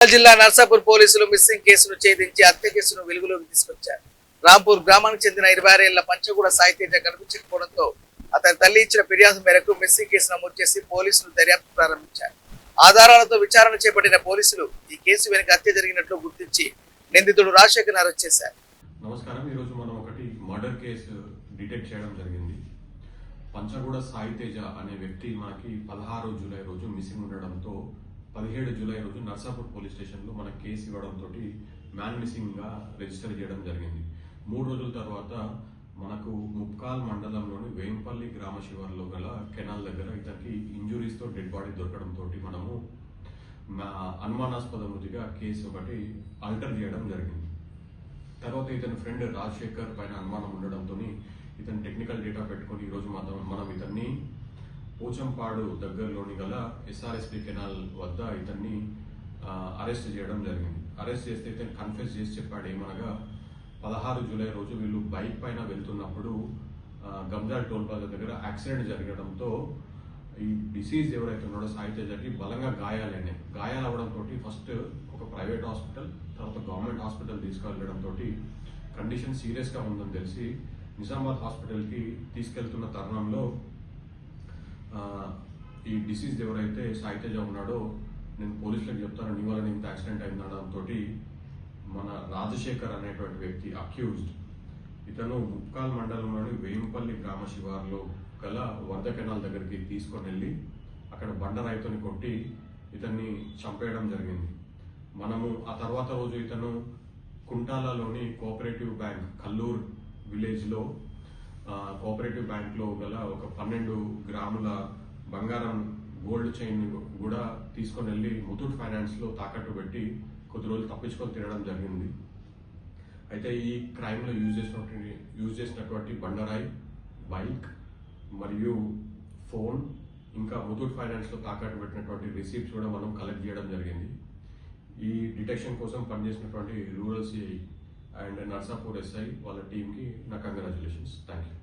జిల్లా నర్సాపూర్ పోలీసులు మిస్సింగ్ కేసును ఛేదించి హత్య కేసును వెలుగులోకి తీసుకొచ్చారు. రాంపూర్ గ్రామానికి చెందిన 26 ఏళ్ల పంచగూడ సాయితేజ కనిపించకపోవడంతో అతని తల్లి ఇచ్చిన ఫిర్యాదు మేరకు మిస్సింగ్ కేసు నమోదు చేసి పోలీసులు దర్యాప్తు ప్రారంభించారు. ఆధారాలతో విచారణ చేపట్టిన పోలీసులు ఈ కేసు వెనుక హత్య జరిగినట్లు గుర్తించి నిందితుడు రాజశేఖర్ అరెస్ట్ చేశారు. నమస్కారం. ఈ రోజు మనం ఒకటి మర్డర్ కేసు డిటెక్ట్ చేయడం జరిగింది. పంచగూడ సాయితేజ అనే వ్యక్తి మనకి 16 జూలై రోజు మిస్సింగ్ ఉండడంతో 17 జూలై రోజు నర్సాపూర్ పోలీస్ స్టేషన్లో మనకు కేసు ఇవ్వడంతో మ్యాన్ మిస్సింగ్గా రిజిస్టర్ చేయడం జరిగింది. 3 రోజుల తర్వాత మనకు ముప్కాల్ మండలంలోని వేంపల్లి గ్రామ శివారులో గల కెనాల్ దగ్గర ఇతనికి ఇంజురీస్తో డెడ్ బాడీ దొరకడంతో మనము అనుమానాస్పద మృతిగా కేసు ఒకటి ఆల్టర్ చేయడం జరిగింది. తర్వాత ఇతని ఫ్రెండ్ రాజశేఖర్ పైన అనుమానం ఉండడంతో ఇతని టెక్నికల్ డేటా పెట్టుకొని ఈరోజు మనం ఇతన్ని పోచంపాడు దగ్గరలోని గల ఎస్ఆర్ఎస్పి కెనాల్ వద్ద ఇతన్ని అరెస్ట్ చేయడం జరిగింది. అరెస్ట్ చేస్తే ఇతను కన్ఫెస్ చేసి చెప్పాడు. ఏమనగా 16 జూలై రోజు వీళ్ళు బైక్ పైన వెళ్తున్నప్పుడు గంజాల్ టోల్ ప్లాజా దగ్గర యాక్సిడెంట్ జరగడంతో ఈ డిసీజ్ ఎవరైతే ఉన్నాడో సాయితేజకి బలంగా గాయాలు అవడంతో ఫస్ట్ ఒక ప్రైవేట్ హాస్పిటల్, తర్వాత గవర్నమెంట్ హాస్పిటల్ తీసుకెళ్లడంతో కండిషన్ సీరియస్గా ఉందని తెలిసి నిజామాబాద్ హాస్పిటల్కి తీసుకెళ్తున్న తరుణంలో ఈ డిసీజ్ ఎవరైతే సాయితేజ ఉన్నాడో నేను పోలీసులకు చెప్తాను, నీ వల్ల ఇంత యాక్సిడెంట్ అయిందనడంతో మన రాజశేఖర్ అనేటువంటి వ్యక్తి అక్యూజ్డ్ ఇతను ముప్కాల్ మండలంలోని వేంపల్లి గ్రామ శివారులో గల వరద కెనాల్ దగ్గరికి తీసుకొని వెళ్ళి అక్కడ బండరాయితోని కొట్టి ఇతన్ని చంపేయడం జరిగింది. మనము ఆ తర్వాత రోజు ఇతను కుంటాలలోని కోఆపరేటివ్ బ్యాంక్ కల్లూర్ విలేజ్లో కోఆపరేటివ్ బ్యాంక్లో గల ఒక 12 గ్రాముల బంగారం గోల్డ్ చైన్ కూడా తీసుకొని వెళ్ళి ముతూట్ ఫైనాన్స్లో తాకట్టు పెట్టి కొద్ది రోజులు తప్పించుకొని తినడం జరిగింది. అయితే ఈ క్రైమ్లో యూజ్ చేసినటువంటి బండరాయి, బైక్ మరియు ఫోన్, ఇంకా ముతూట్ ఫైనాన్స్లో తాకట్టు పెట్టినటువంటి రిసీప్ట్స్ కూడా మనం కలెక్ట్ చేయడం జరిగింది. ఈ డిటెక్షన్ కోసం పనిచేసినటువంటి rural CI and Narsapur SI వాళ్ళ టీంకి నా కంగ్రాచులేషన్స్. Thank you.